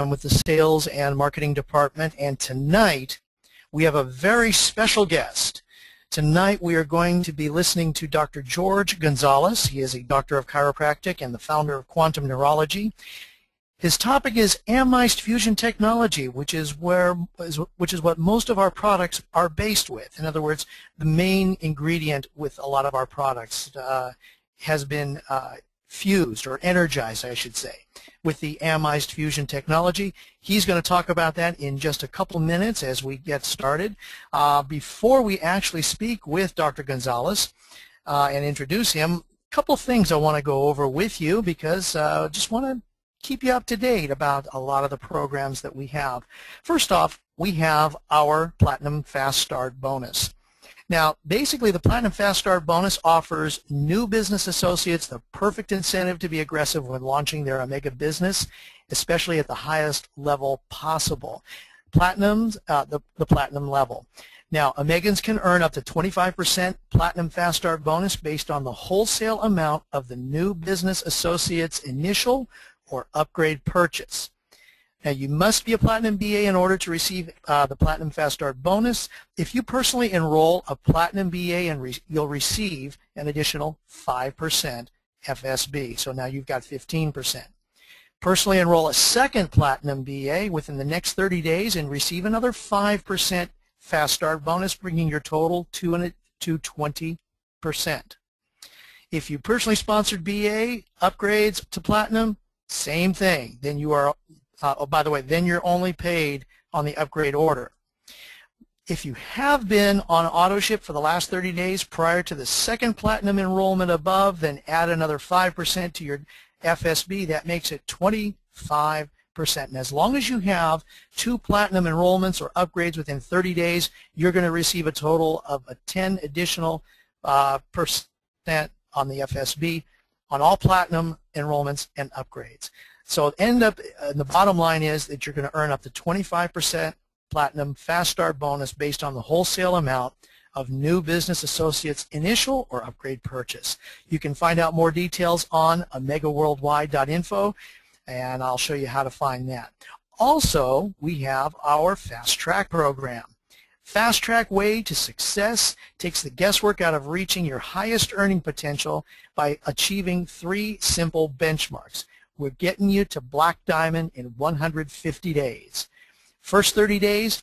with the sales and marketing department, and tonight we have a very special guest. Tonight we are going to be listening to Dr. George Gonzalez. He is a doctor of chiropractic and the founder of Quantum Neurology. His topic is amide fusion technology, which is what most of our products are based with. In other words, the main ingredient with a lot of our products has been fused, or energized, I should say, with the amide fusion technology. He's going to talk about that in just a couple minutes as we get started. Before we actually speak with Dr. Gonzalez and introduce him, a couple things I want to go over with you, because I just want to keep you up to date about a lot of the programs that we have. First off, we have our Platinum Fast Start bonus. Now, basically, the Platinum Fast Start bonus offers new business associates the perfect incentive to be aggressive when launching their Amega business, especially at the highest level possible. Platinum's the Platinum level. Now, Amegans can earn up to 25% Platinum Fast Start bonus based on the wholesale amount of the new business associate's initial or upgrade purchase. Now, you must be a Platinum BA in order to receive the Platinum Fast Start bonus. If you personally enroll a Platinum BA, you'll receive an additional 5% FSB. So now you've got 15%. Personally enroll a second Platinum BA within the next 30 days and receive another 5% Fast Start bonus, bringing your total to 20%. If you personally sponsored BA upgrades to Platinum, same thing. Then you are, oh, by the way, then you're only paid on the upgrade order. If you have been on auto ship for the last 30 days prior to the second Platinum enrollment above, then add another 5% to your FSB. That makes it 25%. And as long as you have 2 Platinum enrollments or upgrades within 30 days, you're going to receive a total of a 10 additional percent on the FSB on all Platinum enrollments and upgrades. So the bottom line is that you're going to earn up to 25% Platinum Fast Start bonus based on the wholesale amount of new business associates' initial or upgrade purchase. You can find out more details on amegaworldwide.info, and I'll show you how to find that. Also, we have our Fast Track program. Fast Track Way to Success takes the guesswork out of reaching your highest earning potential by achieving 3 simple benchmarks. We're getting you to Black Diamond in 150 days. First 30 days,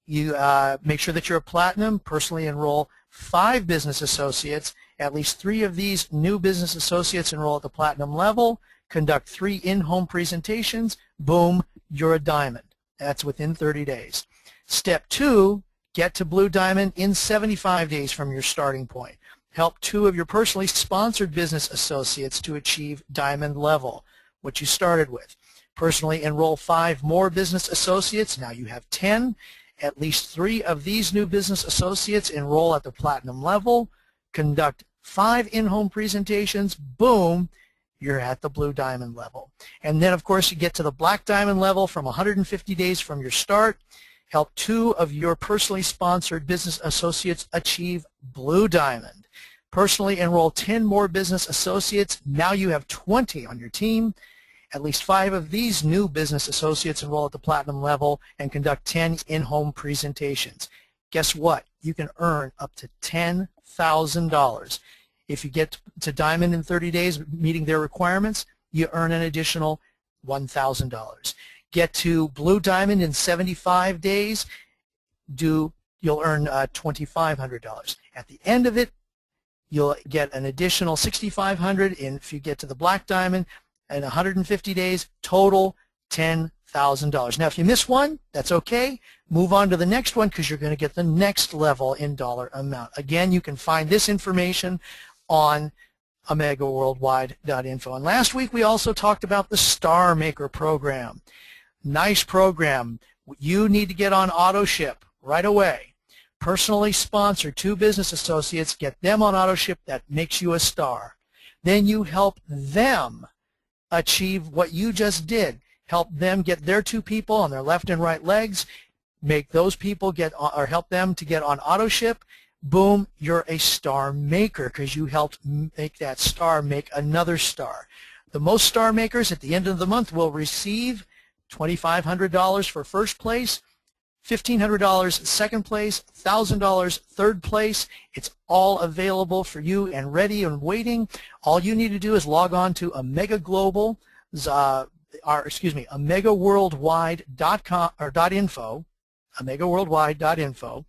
you make sure that you're a Platinum, personally enroll 5 business associates. At least 3 of these new business associates enroll at the Platinum level, conduct 3 in-home presentations, boom, you're a Diamond. That's within 30 days. Step 2, get to Blue Diamond in 75 days from your starting point. Help 2 of your personally sponsored business associates to achieve Diamond level, what you started with. Personally enroll 5 more business associates. Now you have 10. At least 3 of these new business associates enroll at the Platinum level. Conduct 5 in-home presentations. Boom, you're at the Blue Diamond level. And then, of course, you get to the Black Diamond level from 150 days from your start. Help 2 of your personally sponsored business associates achieve Blue Diamond. Personally enroll 10 more business associates. Now you have 20 on your team. At least 5 of these new business associates enroll at the Platinum level and conduct 10 in-home presentations. Guess what? You can earn up to $10,000. If you get to Diamond in 30 days, meeting their requirements, you earn an additional $1,000. Get to Blue Diamond in 75 days, you'll earn $2,500. At the end of it, you'll get an additional $6,500. And if you get to the Black Diamond in 150 days, total $10,000. Now, if you miss one, that's okay. Move on to the next one, because you're going to get the next level in dollar amount. Again, you can find this information on amegaworldwide.info. And last week we also talked about the Star Maker program. Nice program. You need to get on auto ship right away. Personally sponsor 2 business associates, get them on auto ship. That makes you a star. Then you help them achieve what you just did. Help them get their 2 people on their left and right legs, make those people get on, or help them to get on auto ship. Boom, you're a star maker, because you helped make that star make another star. The most star makers at the end of the month will receive $2,500 for first place, $1,500 second place, $1,000 third place. It's all available for you and ready and waiting. All you need to do is log on to Amega Global, AmegaWorldwide.com or .info, AmegaWorldwide.info.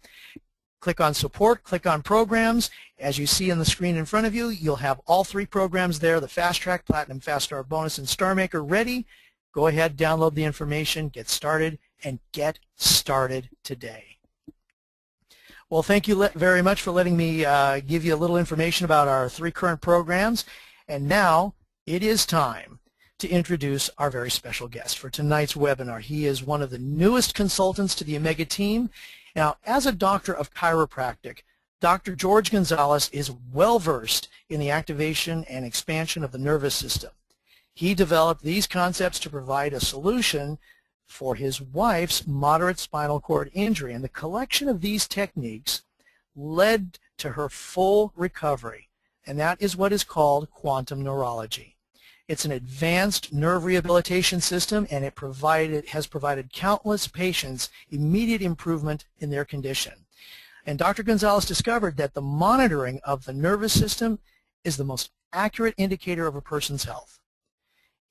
Click on support, click on programs. As you see on the screen in front of you, you'll have all three programs there, the Fast Track, Platinum, Fast Star Bonus, and Star Maker ready. Go ahead, download the information, get started, and get started today. Well, thank you very much for letting me give you a little information about our three current programs. And now it is time to introduce our very special guest for tonight's webinar. He is one of the newest consultants to the Amega team. Now, as a doctor of chiropractic, Dr. George Gonzalez is well-versed in the activation and expansion of the nervous system. He developed these concepts to provide a solution for his wife's moderate spinal cord injury, and the collection of these techniques led to her full recovery, and that is what is called quantum neurology. It's an advanced nerve rehabilitation system, and it has provided countless patients immediate improvement in their condition. And Dr. Gonzalez discovered that the monitoring of the nervous system is the most accurate indicator of a person's health.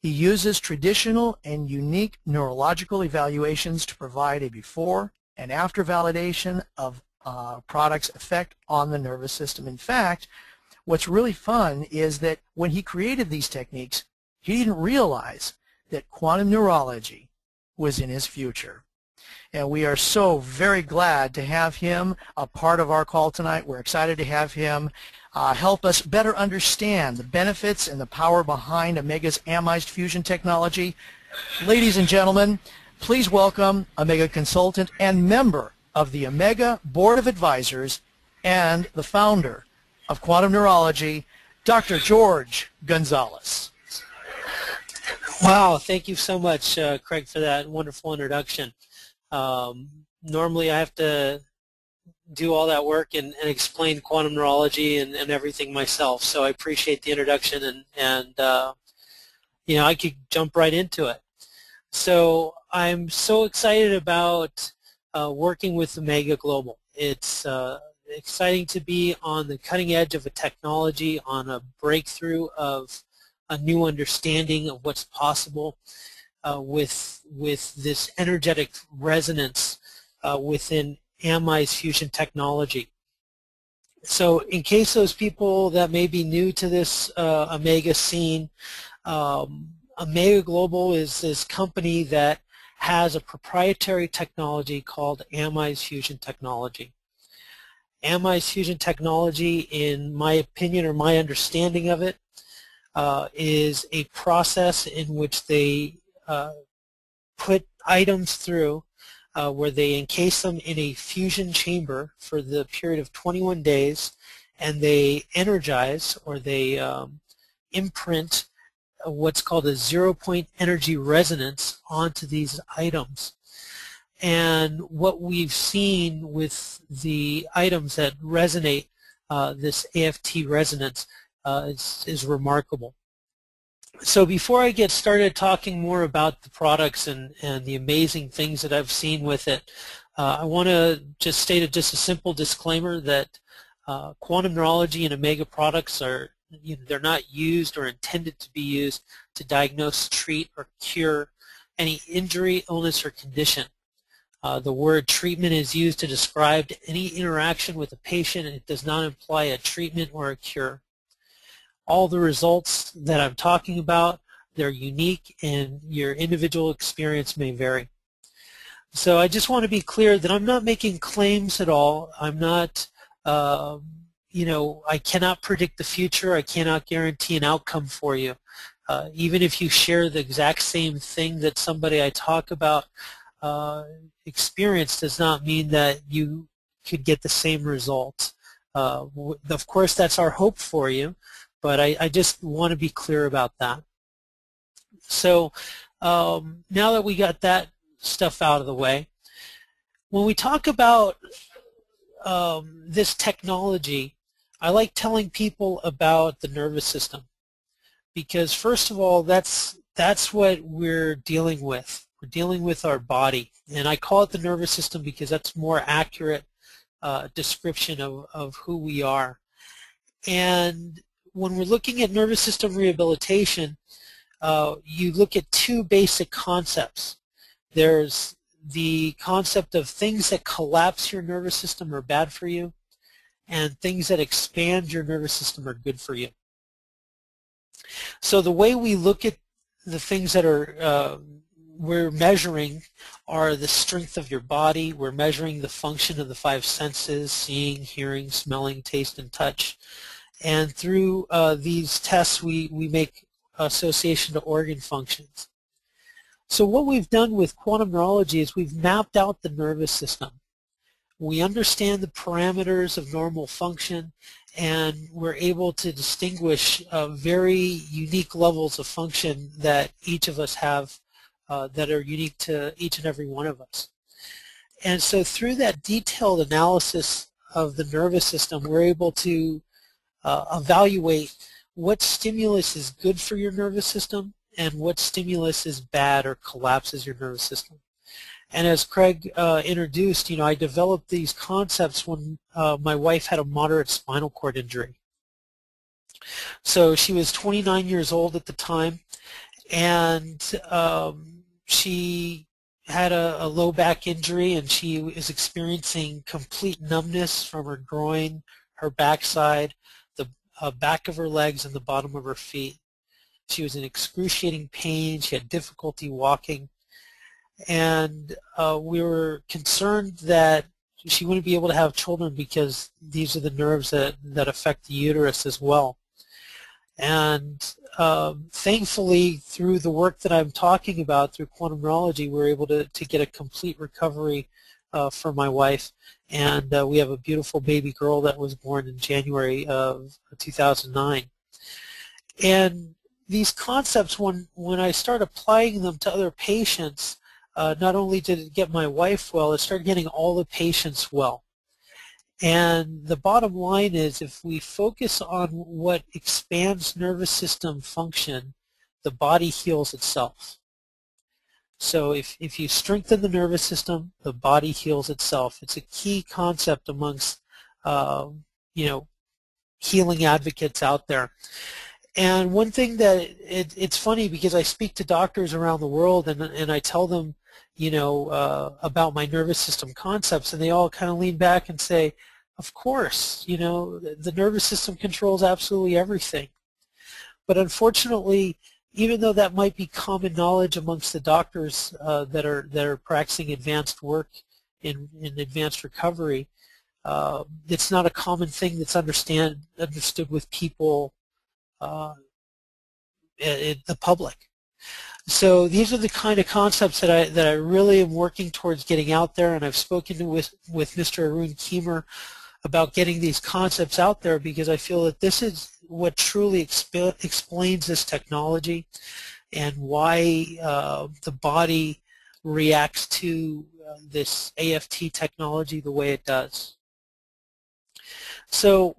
He uses traditional and unique neurological evaluations to provide a before and after validation of product's effect on the nervous system. In fact, what's really fun is that when he created these techniques, he didn't realize that quantum neurology was in his future. And we are so very glad to have him a part of our call tonight. We're excited to have him help us better understand the benefits and the power behind Amega's amized fusion technology. Ladies and gentlemen, please welcome Amega consultant and member of the Amega Board of Advisors and the founder of quantum neurology, Dr. George Gonzalez. Wow, thank you so much, Craig, for that wonderful introduction. Normally I have to do all that work and explain quantum neurology and everything myself, so I appreciate the introduction, and you know, I could jump right into it. So I'm so excited about working with Amega Global. It's exciting to be on the cutting edge of a technology, on a breakthrough of a new understanding of what's possible with this energetic resonance within amized fusion technology. So in case those people that may be new to this Amega scene, Amega Global is this company that has a proprietary technology called amized fusion technology. Amized fusion technology, in my opinion or my understanding of it, is a process in which they put items through where they encase them in a fusion chamber for the period of 21 days, and they energize, or they imprint what's called a zero-point energy resonance onto these items. And what we've seen with the items that resonate this AFT resonance is remarkable. So before I get started talking more about the products and the amazing things that I've seen with it, I want to just state just a simple disclaimer that quantum neurology and Amega products are, they're not used or intended to be used to diagnose, treat, or cure any injury, illness, or condition. The word treatment is used to describe any interaction with a patient, and it does not imply a treatment or a cure. All the results that I'm talking about, they're unique, and your individual experience may vary. So I just want to be clear that I'm not making claims at all. I'm not, I cannot predict the future. I cannot guarantee an outcome for you. Even if you share the exact same thing that somebody I talk about experienced, does not mean that you could get the same result. Of course, that's our hope for you. But I just want to be clear about that. So now that we got that stuff out of the way, when we talk about this technology, I like telling people about the nervous system, because first of all, that's what we're dealing with. We're dealing with our body. And I call it the nervous system because that's a more accurate description of who we are. And when we're looking at nervous system rehabilitation, you look at two basic concepts. There's the concept of things that collapse your nervous system are bad for you, and things that expand your nervous system are good for you. So the way we look at the things that are we're measuring are the strength of your body. We're measuring the function of the five senses: seeing, hearing, smelling, taste, and touch. And through these tests, we make association to organ functions. So what we've done with quantum neurology is we've mapped out the nervous system. We understand the parameters of normal function, and we're able to distinguish very unique levels of function that each of us have that are unique to each and every one of us. And so through that detailed analysis of the nervous system, we're able to evaluate what stimulus is good for your nervous system and what stimulus is bad or collapses your nervous system. And as Craig introduced, I developed these concepts when my wife had a moderate spinal cord injury. So she was 29 years old at the time, and she had a low back injury, and she was experiencing complete numbness from her groin, her backside, the back of her legs, and the bottom of her feet. She was in excruciating pain. She had difficulty walking. And we were concerned that she wouldn't be able to have children because these are the nerves that affect the uterus as well. And thankfully, through the work that I'm talking about, through quantum neurology, we're able to get a complete recovery for my wife. And we have a beautiful baby girl that was born in January of 2009. And these concepts, when I start applying them to other patients, not only did it get my wife well, it started getting all the patients well. And the bottom line is, if we focus on what expands nervous system function, the body heals itself. So if you strengthen the nervous system, the body heals itself. It's a key concept amongst healing advocates out there. And one thing that it's funny, because I speak to doctors around the world, and I tell them about my nervous system concepts, and they all kind of lean back and say, of course, the nervous system controls absolutely everything. But unfortunately, even though that might be common knowledge amongst the doctors that are practicing advanced work in advanced recovery, it's not a common thing that's understood with people, the public. So these are the kind of concepts that I really am working towards getting out there, and I've spoken with Mr. Arun Keemer about getting these concepts out there, because I feel that this is what truly explains this technology and why the body reacts to this AFT technology the way it does. So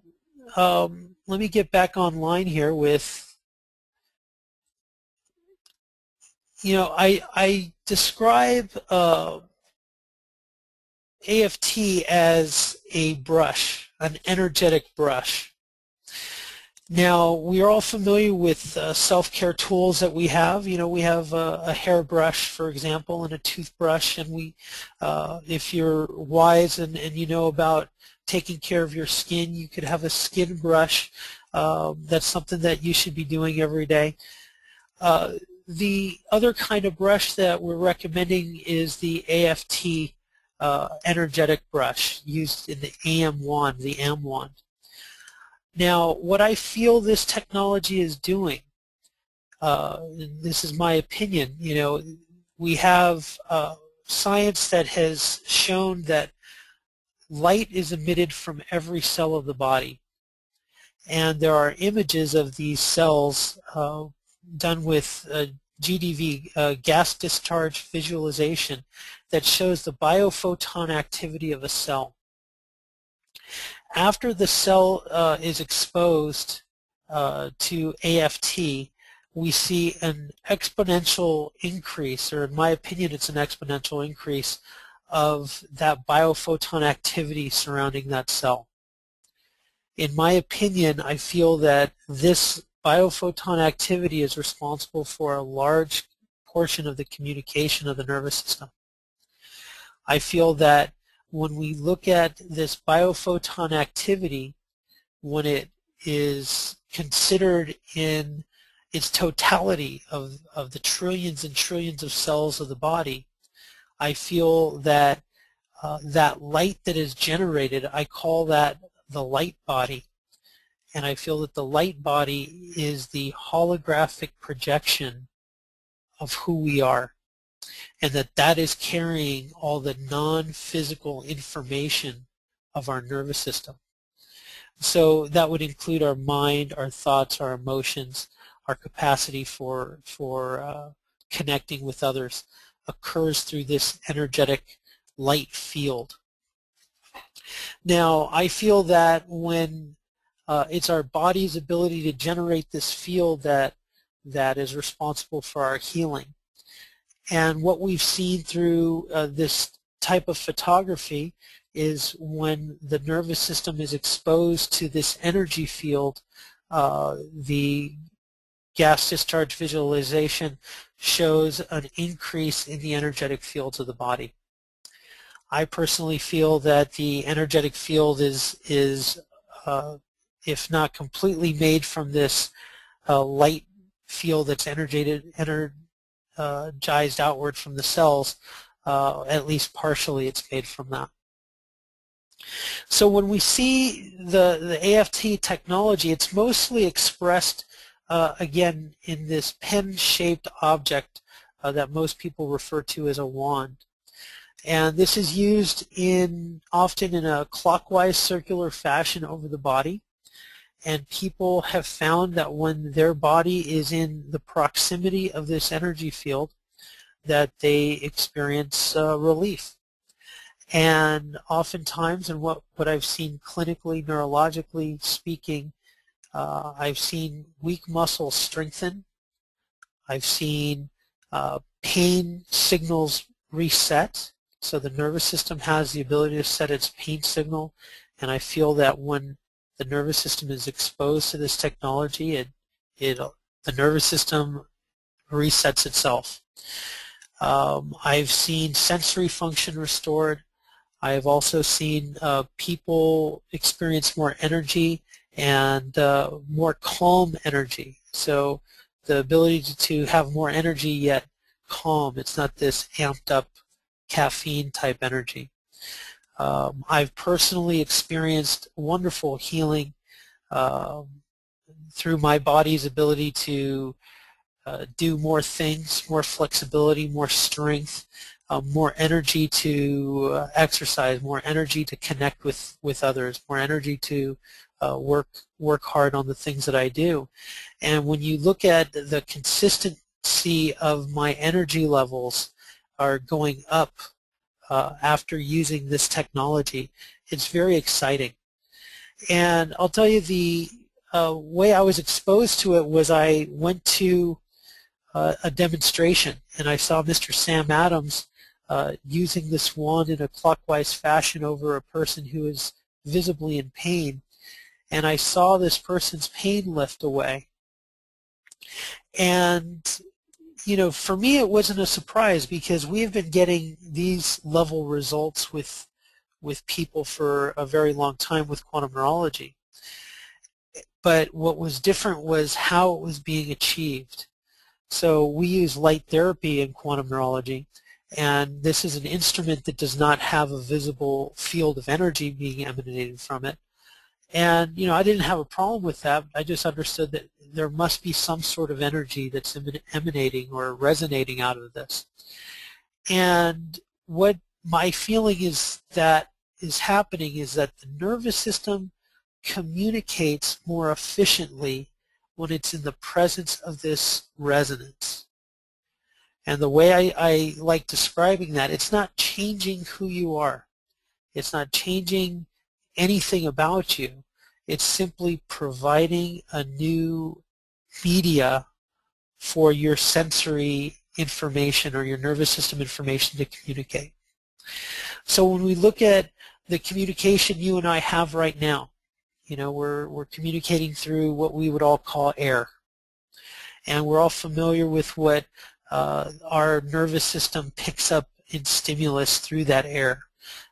let me get back online here with, I describe AFT as a brush, an energetic brush. Now, we are all familiar with self-care tools that we have. We have a hairbrush, for example, and a toothbrush, and if you're wise and you know about taking care of your skin, you could have a skin brush. That's something that you should be doing every day. The other kind of brush that we're recommending is the AFT energetic brush used in the AM wand, the AM wand. Now, what I feel this technology is doing, and this is my opinion, we have science that has shown that light is emitted from every cell of the body. And there are images of these cells done with GDV, gas discharge visualization, that shows the biophoton activity of a cell. After the cell is exposed to AFT, we see an exponential increase, or in my opinion it's an exponential increase, of that biophoton activity surrounding that cell. In my opinion, I feel that this biophoton activity is responsible for a large portion of the communication of the nervous system. I feel that when we look at this biophoton activity, when it is considered in its totality of the trillions and trillions of cells of the body, I feel that that light that is generated, I call that the light body. And I feel that the light body is the holographic projection of who we are, and that that is carrying all the non-physical information of our nervous system. So that would include our mind, our thoughts, our emotions, our capacity for connecting with others occurs through this energetic light field. Now, I feel that when it's our body's ability to generate this field that is responsible for our healing. And what we've seen through this type of photography is when the nervous system is exposed to this energy field, the gas discharge visualization shows an increase in the energetic fields of the body. I personally feel that the energetic field is if not completely made from this light field that's energized outward from the cells, at least partially it's made from that. So when we see the AFT technology, it's mostly expressed again in this pen-shaped object that most people refer to as a wand. And this is used often in a clockwise circular fashion over the body. And people have found that when their body is in the proximity of this energy field, that they experience relief. And oftentimes, and what I've seen clinically, neurologically speaking, I've seen weak muscles strengthen. I've seen pain signals reset. So the nervous system has the ability to set its pain signal. And I feel that when the nervous system is exposed to this technology, the nervous system resets itself. I've seen sensory function restored. I've also seen people experience more energy and more calm energy. So the ability to have more energy yet calm. It's not this amped up caffeine type energy. I've personally experienced wonderful healing through my body's ability to do more things, more flexibility, more strength, more energy to exercise, more energy to connect with others, more energy to work hard on the things that I do. And when you look at the consistency of my energy levels are going up after using this technology, it's very exciting. And I'll tell you, the way I was exposed to it was I went to a demonstration, and I saw Mr. Sam Adams using this wand in a clockwise fashion over a person who is visibly in pain, and I saw this person's pain lift away. And you know, for me it wasn't a surprise, because we have been getting these level results with people for a very long time with quantum neurology. But what was different was how it was being achieved. So we use light therapy in quantum neurology, and this is an instrument that does not have a visible field of energy being emanated from it. And you know, I didn't have a problem with that. I just understood that there must be some sort of energy that's emanating or resonating out of this. And what my feeling is that is happening is that the nervous system communicates more efficiently when it's in the presence of this resonance. And the way I like describing that, it's not changing who you are. It's not changing anything about you. It's simply providing a new media for your sensory information or your nervous system information to communicate. So when we look at the communication you and I have right now, you know, we're communicating through what we would all call air. And we're all familiar with what our nervous system picks up in stimulus through that air.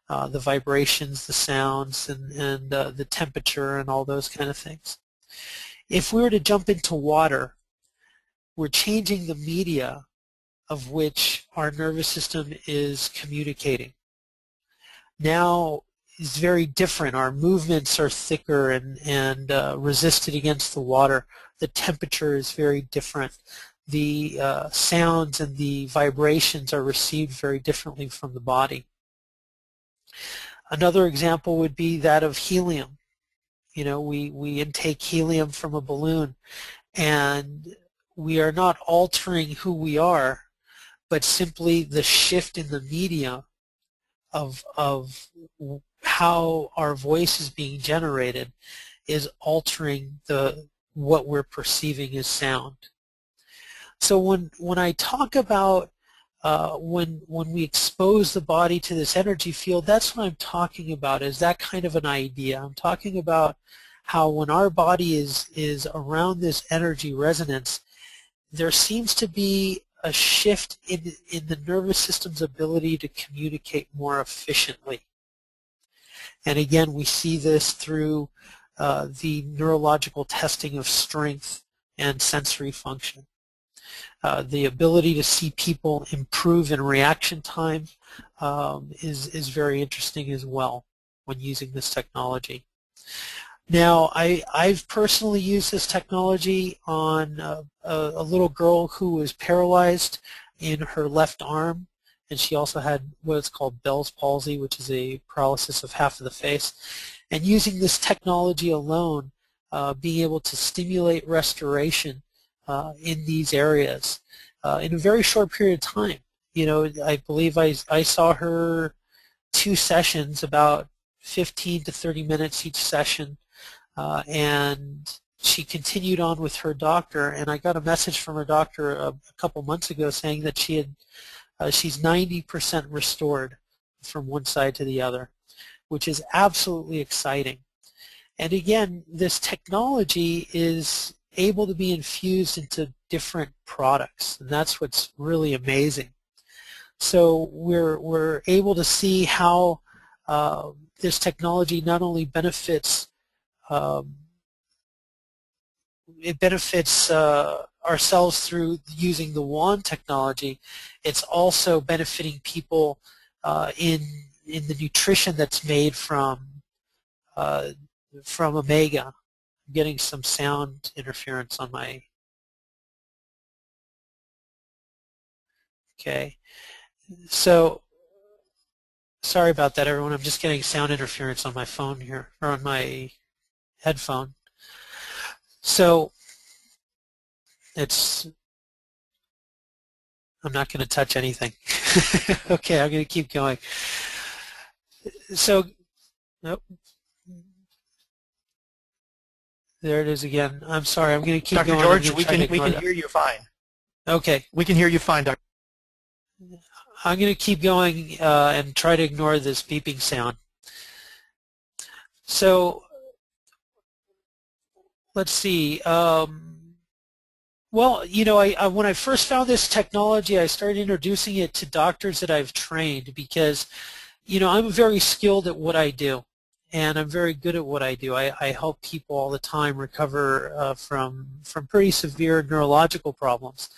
The vibrations, the sounds, and the temperature and all those kind of things. If we were to jump into water, we're changing the media of which our nervous system is communicating. Now is very different. Our movements are thicker and resisted against the water. The temperature is very different. The sounds and the vibrations are received very differently from the body. Another example would be that of helium. You know, we intake helium from a balloon, and we are not altering who we are, but simply the shift in the media of how our voice is being generated is altering what we're perceiving as sound. So when I talk about when we expose the body to this energy field, that's what I'm talking about, is that kind of an idea. I'm talking about how when our body is around this energy resonance, there seems to be a shift in the nervous system's ability to communicate more efficiently. And again, we see this through the neurological testing of strength and sensory function. The ability to see people improve in reaction time is very interesting as well when using this technology. Now, I've personally used this technology on a little girl who was paralyzed in her left arm, and she also had what's called Bell's palsy, which is a paralysis of half of the face. And using this technology alone, being able to stimulate restoration in these areas in a very short period of time. You know, I believe I saw her 2 sessions, about 15 to 30 minutes each session, and she continued on with her doctor, and I got a message from her doctor a couple months ago saying that she's 90% restored from one side to the other, which is absolutely exciting. And again, this technology is able to be infused into different products, and that's what's really amazing. So we're able to see how this technology not only benefits ourselves through using the wand technology, it's also benefiting people in the nutrition that's made from Amega. I'm getting some sound interference on my. Okay, so sorry about that, everyone. I'm just getting sound interference on my phone here, or on my headphone. So I'm not going to touch anything. Okay, I'm going to keep going. So, nope. There it is again. I'm sorry. I'm going to keep going. Dr. George, we can hear you fine. Okay. We can hear you fine, Dr. I'm going to keep going and try to ignore this beeping sound. So let's see. Well, you know, when I first found this technology, I started introducing it to doctors that I've trained because, you know, I'm very skilled at what I do, and I'm very good at what I do. I help people all the time recover from pretty severe neurological problems.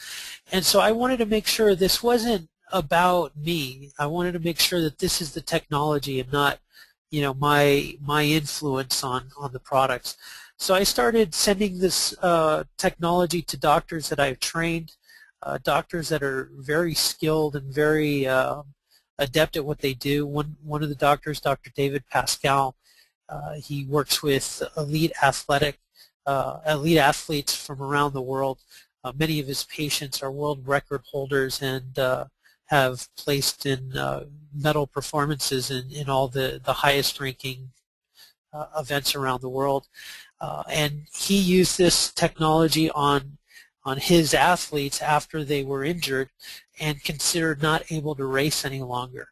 And so I wanted to make sure this wasn't about me. I wanted to make sure that this is the technology and not, you know, my influence on the products. So I started sending this technology to doctors that I've trained, doctors that are very skilled and very adept at what they do. One of the doctors, Dr. David Pascal, he works with elite athletes from around the world. Many of his patients are world record holders and have placed in medal performances in all the highest ranking events around the world. And he used this technology on on his athletes after they were injured and considered not able to race any longer.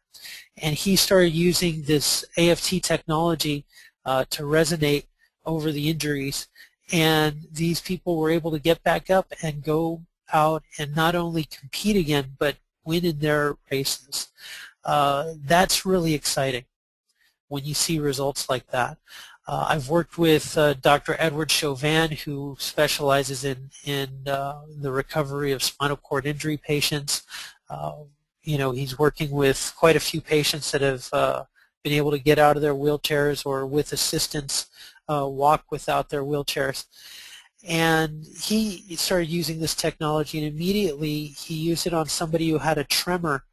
And he started using this AFT technology to resonate over the injuries, and these people were able to get back up and go out and not only compete again but win in their races. That's really exciting when you see results like that. I've worked with Dr. Edward Chauvin, who specializes in the recovery of spinal cord injury patients. He's working with quite a few patients that have been able to get out of their wheelchairs or with assistance walk without their wheelchairs. And he started using this technology, and immediately he used it on somebody who had a tremor,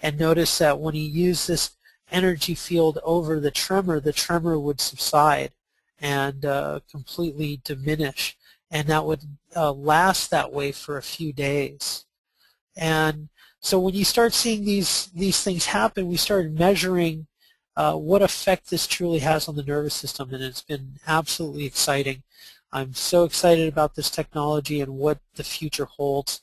and noticed that when he used this energy field over the tremor would subside and completely diminish, and that would last that way for a few days. And so when you start seeing these things happen, we started measuring what effect this truly has on the nervous system, and it's been absolutely exciting. I'm so excited about this technology and what the future holds.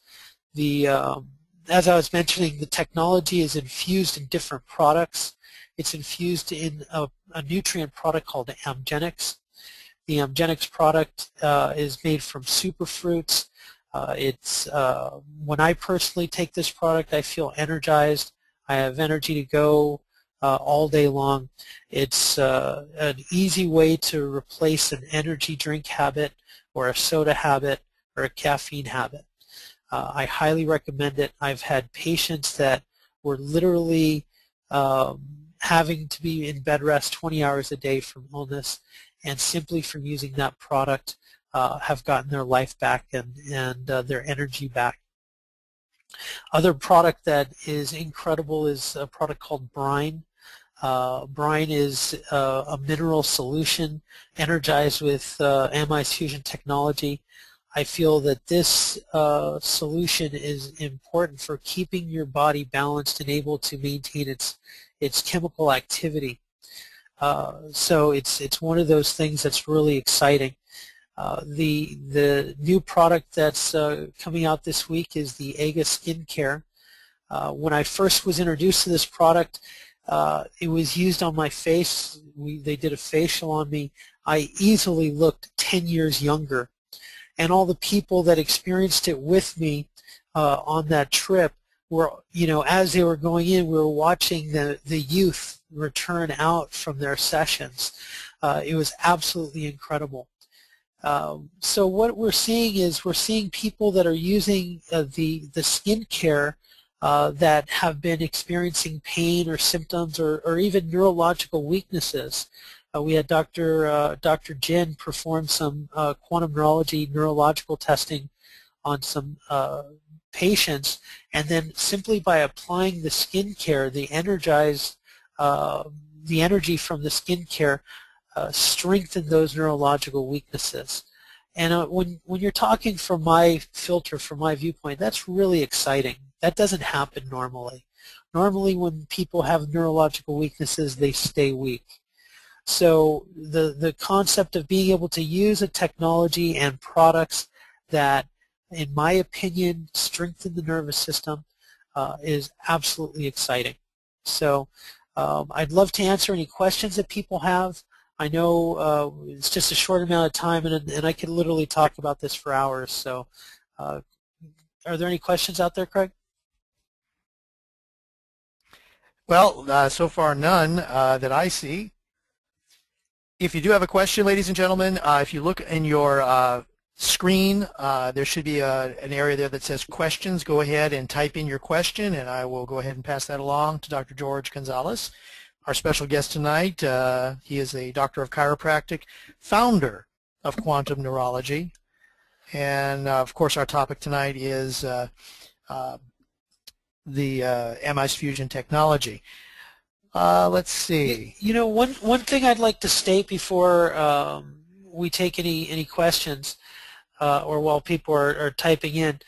As I was mentioning, the technology is infused in different products. It's infused in a nutrient product called Amgenix. The Amgenix product is made from superfruits. When I personally take this product, I feel energized. I have energy to go all day long. It's an easy way to replace an energy drink habit or a soda habit or a caffeine habit. I highly recommend it. I've had patients that were literally having to be in bed rest 20 hours a day from illness, and simply from using that product have gotten their life back and their energy back. Other product that is incredible is a product called brine. Brine is a mineral solution energized with amide fusion technology. I feel that this solution is important for keeping your body balanced and able to maintain its chemical activity. So it's one of those things that's really exciting. The new product that's coming out this week is the Amega skincare. When I first was introduced to this product, it was used on my face. They did a facial on me. I easily looked 10 years younger. And all the people that experienced it with me on that trip were, as they were going in, we were watching the youth return out from their sessions. It was absolutely incredible. So what we're seeing is we're seeing people that are using the skincare that have been experiencing pain or symptoms or even neurological weaknesses. We had Dr.G perform some quantum neurology neurological testing on some patients, and then simply by applying the skincare, the energy from the skincare strengthened those neurological weaknesses. And when you're talking from my filter, from my viewpoint, that's really exciting. That doesn't happen normally. Normally when people have neurological weaknesses, they stay weak. So the concept of being able to use a technology and products that, in my opinion, strengthen the nervous system is absolutely exciting. So I'd love to answer any questions that people have. I know it's just a short amount of time, and I could literally talk about this for hours. So are there any questions out there, Craig? Well, so far none that I see. If you do have a question, ladies and gentlemen, if you look in your screen, there should be an area there that says questions. Go ahead and type in your question, and I will go ahead and pass that along to Dr. George Gonzalez, our special guest tonight. He is a doctor of chiropractic, founder of Quantum Neurology, and of course our topic tonight is the amide fusion technology. Let's see. One thing I'd like to state before we take any questions or while people are typing in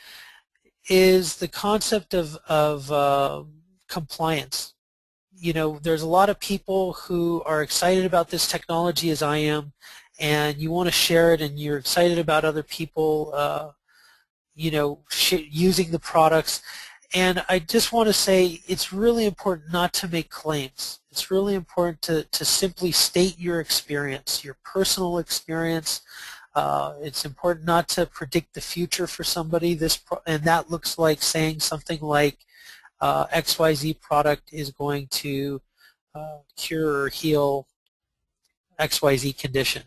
is the concept of compliance. There's a lot of people who are excited about this technology as I am, and you want to share it, and you're excited about other people using the products. And I just want to say it's really important not to make claims. It's really important to simply state your experience, your personal experience. It's important not to predict the future for somebody. And that looks like saying something like XYZ product is going to cure or heal XYZ condition.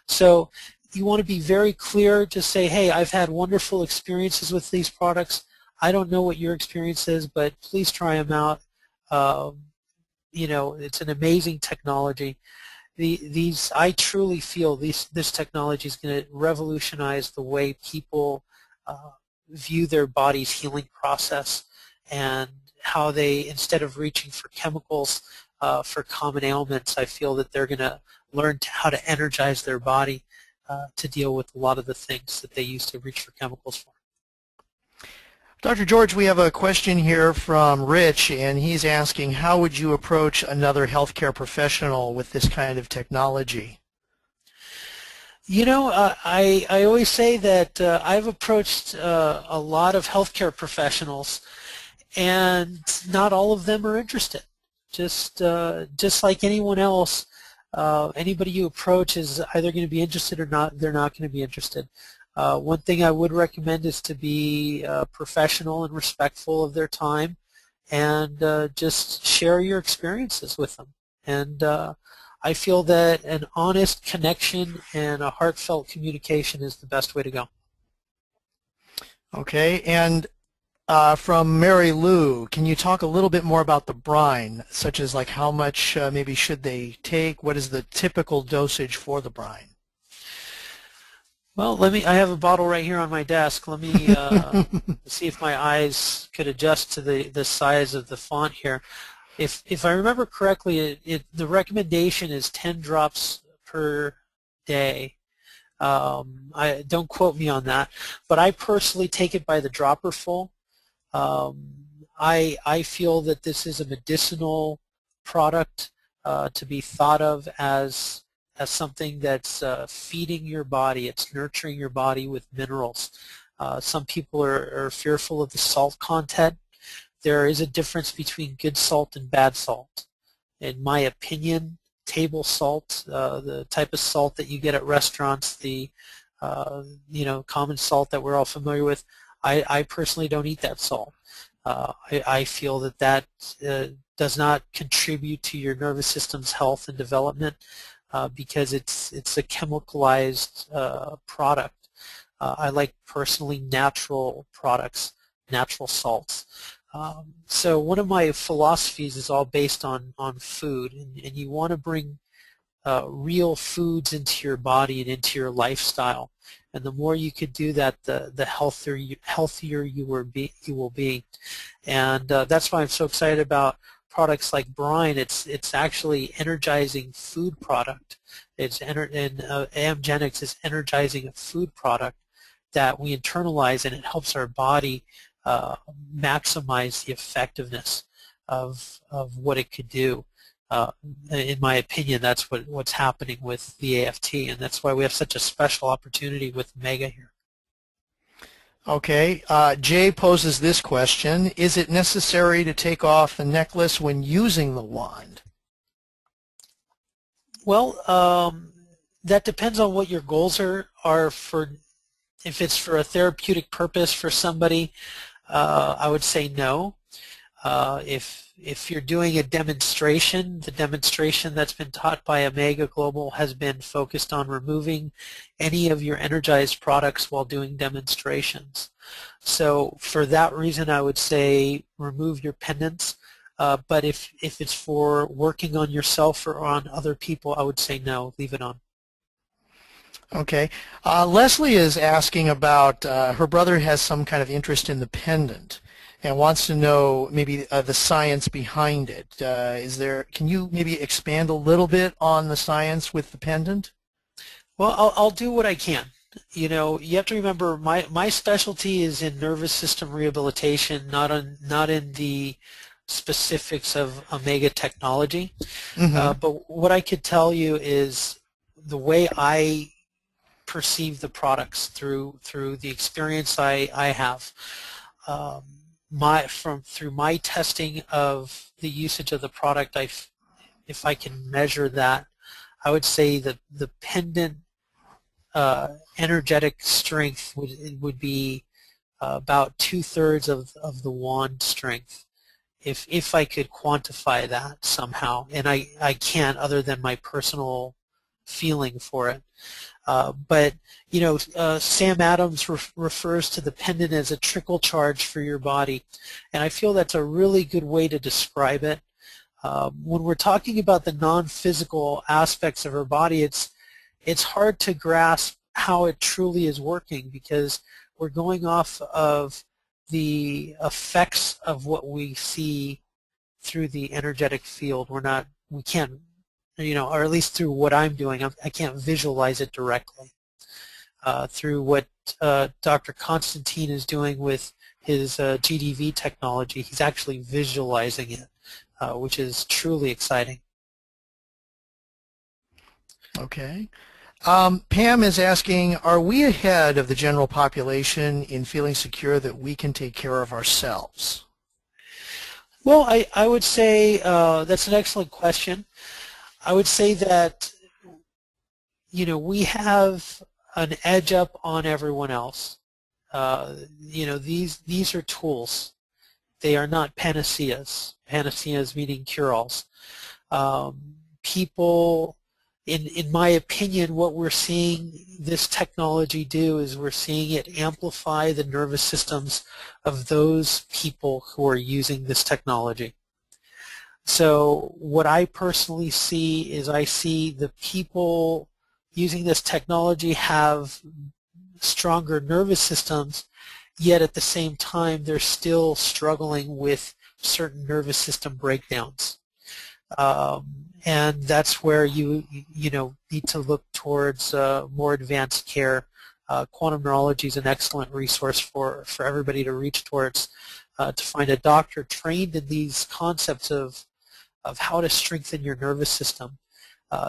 So you want to be very clear to say, hey, I've had wonderful experiences with these products. I don't know what your experience is, but please try them out. It's an amazing technology. I truly feel this technology is going to revolutionize the way people view their body's healing process, and how they, instead of reaching for chemicals for common ailments, I feel that they're going to learn how to energize their body to deal with a lot of the things that they used to reach for chemicals for. Dr. George, we have a question here from Rich, and he's asking, how would you approach another healthcare professional with this kind of technology? I always say that I've approached a lot of healthcare professionals, and not all of them are interested. Just like anyone else, anybody you approach is either going to be interested or not. They're not going to be interested. One thing I would recommend is to be professional and respectful of their time, and just share your experiences with them. And I feel that an honest connection and a heartfelt communication is the best way to go. Okay, and from Mary Lou, can you talk a little bit more about the brine, such as like how much maybe should they take? What is the typical dosage for the brine? Well, I have a bottle right here on my desk. Let me see if my eyes could adjust to the size of the font here. If I remember correctly, the recommendation is 10 drops per day. Don't quote me on that, but I personally take it by the dropper full. I feel that this is a medicinal product to be thought of as something that's feeding your body. It's nurturing your body with minerals. Some people are fearful of the salt content. There is a difference between good salt and bad salt. In my opinion, table salt, the type of salt that you get at restaurants, the common salt that we're all familiar with, I personally don't eat that salt. I feel that does not contribute to your nervous system's health and development because it's a chemicalized product. I like personally natural products, natural salts. So one of my philosophies is all based on food, and you want to bring real foods into your body and into your lifestyle. And the more you could do that, the healthier you will be. And that's why I'm so excited about products like brine. It's actually energizing food product. Amgenix is energizing a food product that we internalize, and it helps our body maximize the effectiveness of what it could do. In my opinion, that's what's happening with the AFT, and that's why we have such a special opportunity with Amega here. Okay, Jay poses this question: is it necessary to take off the necklace when using the wand? Well, that depends on what your goals are for. If it's for a therapeutic purpose for somebody, I would say no. If you're doing a demonstration, the demonstration that's been taught by Amega Global has been focused on removing any of your energized products while doing demonstrations. So for that reason, I would say remove your pendants. But if it's for working on yourself or on other people, I would say no, leave it on. Okay. Leslie is asking about her brother has some kind of interest in the pendant and wants to know maybe the science behind it. Can you maybe expand a little bit on the science with the pendant? Well, I'll do what I can. You have to remember my specialty is in nervous system rehabilitation, not in the specifics of Amega technology. Mm-hmm. But what I could tell you is the way I perceive the products through the experience I have. Through my testing of the usage of the product, if I can measure that, I would say that the pendant energetic strength would be about 2/3 of the wand strength, if I could quantify that somehow, and I can't other than my personal feeling for it. But Sam Adams refers to the pendant as a trickle charge for your body, and I feel that's a really good way to describe it. When we're talking about the non-physical aspects of our body, it's hard to grasp how it truly is working, because we're going off of the effects of what we see through the energetic field. We can't, or at least through what I'm doing, I can't visualize it directly. Through what Dr. Constantine is doing with his GDV technology, he's actually visualizing it, which is truly exciting. Okay. Pam is asking, are we ahead of the general population in feeling secure that we can take care of ourselves? Well, I would say that's an excellent question. I would say that we have an edge up on everyone else. These are tools. They are not panaceas. Panaceas meaning cure-alls. People, in my opinion, what we're seeing this technology do is we're seeing it amplify the nervous systems of those people who are using this technology. So what I personally see is I see the people using this technology have stronger nervous systems, yet at the same time they're still struggling with certain nervous system breakdowns. And that's where you need to look towards more advanced care. Quantum neurology is an excellent resource for everybody to reach towards, to find a doctor trained in these concepts of how to strengthen your nervous system.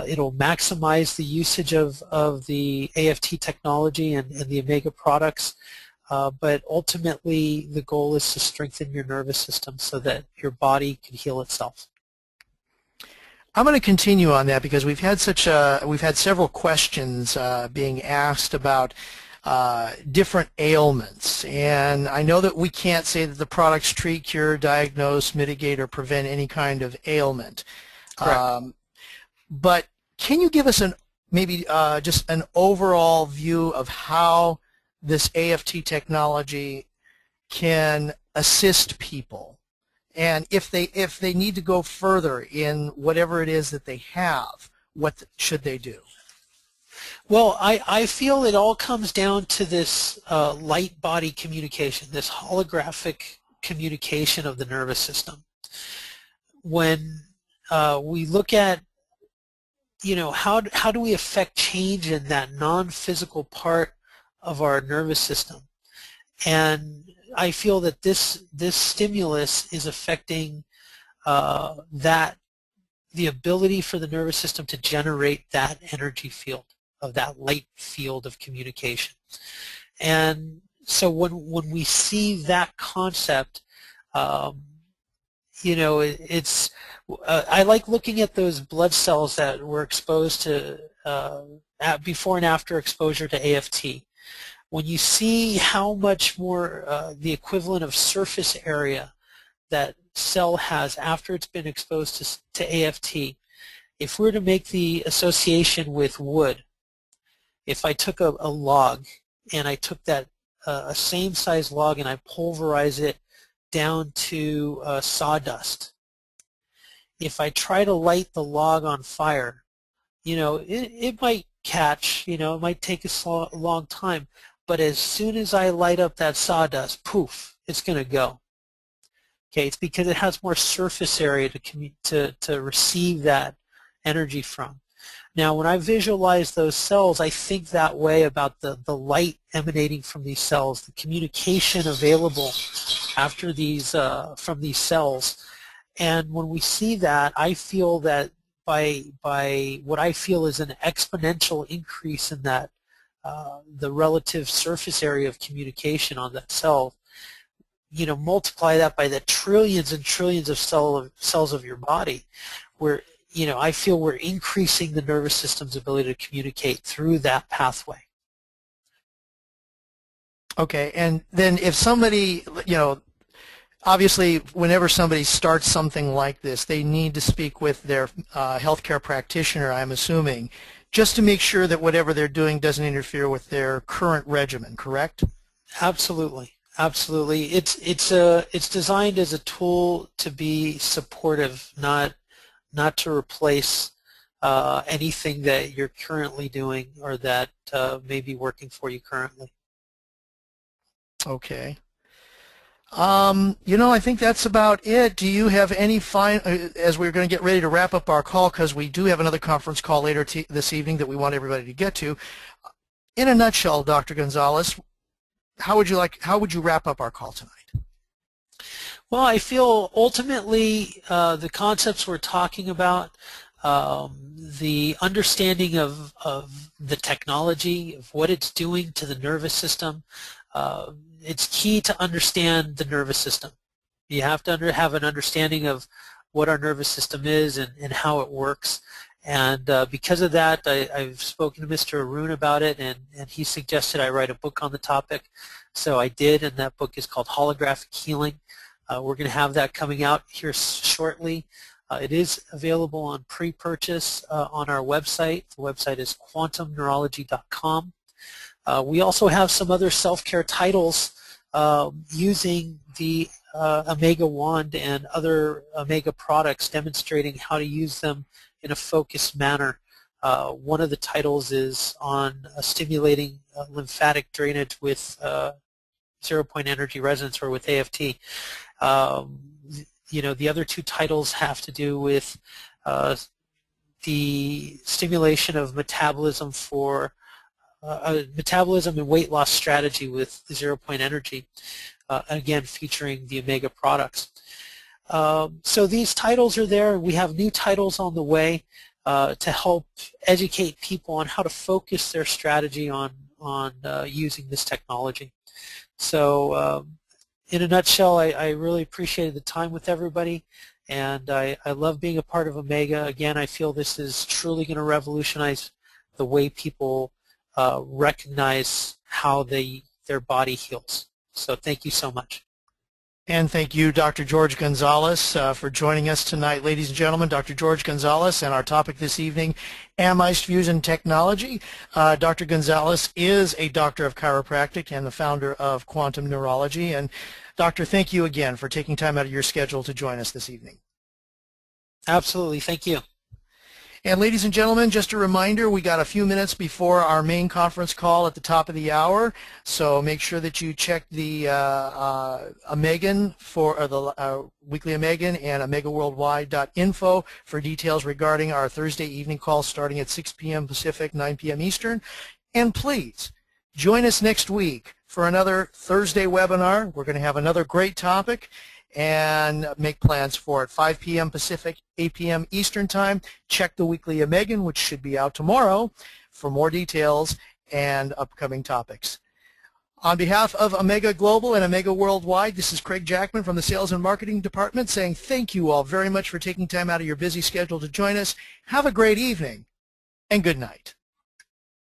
It'll maximize the usage of the AFT technology and the Amega products, but ultimately the goal is to strengthen your nervous system so that your body can heal itself. I'm going to continue on that because we've had several questions being asked about different ailments, and I know that we can't say that the products treat, cure, diagnose, mitigate, or prevent any kind of ailment. But can you give us maybe just an overall view of how this AFT technology can assist people? And if they need to go further in whatever it is that they have, what should they do? Well, I feel it all comes down to this light-body communication, this holographic communication of the nervous system. When we look at, how do we affect change in that non-physical part of our nervous system? And I feel that this stimulus is affecting the ability for the nervous system to generate that energy field, of that light field of communication. And so when we see that concept, it's I like looking at those blood cells that were exposed to before and after exposure to AFT. When you see how much more the equivalent of surface area that cell has after it's been exposed to AFT, if we were to make the association with wood, if I took a log and I took that a same size log and I pulverize it down to sawdust, if I try to light the log on fire, it might catch, it might take a long time, but as soon as I light up that sawdust, poof, it's going to go. Okay, it's because it has more surface area to receive that energy from. Now, when I visualize those cells, I think that way about the light emanating from these cells, the communication available after these from these cells. And when we see that, I feel that by what I feel is an exponential increase in that the relative surface area of communication on that cell, multiply that by the trillions and trillions of cells of your body, where, I feel we're increasing the nervous system's ability to communicate through that pathway. Okay, and then if somebody, obviously whenever somebody starts something like this, they need to speak with their healthcare practitioner, I'm assuming, just to make sure that whatever they're doing doesn't interfere with their current regimen, correct? Absolutely. Absolutely. It's designed as a tool to be supportive, not to replace anything that you're currently doing or that may be working for you currently. Okay. I think that's about it. Do you have any as we're going to get ready to wrap up our call, because we do have another conference call later this evening that we want everybody to get to. In a nutshell, Dr. Gonzalez, how would you wrap up our call tonight? Well, I feel ultimately the concepts we're talking about, the understanding of the technology, of what it's doing to the nervous system, it's key to understand the nervous system. You have to have an understanding of what our nervous system is and how it works. And because of that, I've spoken to Mr. Arun about it, and he suggested I write a book on the topic. So I did, and that book is called Holographic Healing. We're going to have that coming out here shortly. It is available on pre-purchase on our website. The website is quantumneurology.com. We also have some other self-care titles using the Amega wand and other Amega products, demonstrating how to use them in a focused manner. One of the titles is on stimulating lymphatic drainage with zero-point energy resonance, or with AFT. The other two titles have to do with the stimulation of metabolism for metabolism and weight loss strategy with zero-point energy, again featuring the Amega products. So these titles are there. We have new titles on the way to help educate people on how to focus their strategy on using this technology. So in a nutshell, I really appreciated the time with everybody, and I love being a part of Amega. Again, I feel this is truly going to revolutionize the way people recognize how their body heals. So thank you so much. And thank you, Dr. George Gonzalez, for joining us tonight. Ladies and gentlemen, Dr. George Gonzalez, and our topic this evening, Amized Fusion Technology. Dr. Gonzalez is a doctor of chiropractic and the founder of Quantum Neurology. And Doctor, thank you again for taking time out of your schedule to join us this evening. Absolutely. Thank you. And ladies and gentlemen, just a reminder, we got a few minutes before our main conference call at the top of the hour, so make sure that you check the Amegan for the weekly Amegan and AmegaWorldwide.info for details regarding our Thursday evening call starting at 6 p.m. Pacific, 9 p.m. Eastern. And please join us next week for another Thursday webinar. We're going to have another great topic, and make plans for it. 5 p.m. Pacific, 8 p.m. Eastern Time. Check the weekly Amegan, which should be out tomorrow, for more details and upcoming topics. On behalf of Amega Global and Amega Worldwide, this is Craig Jackman from the Sales and Marketing Department saying thank you all very much for taking time out of your busy schedule to join us. Have a great evening, and good night.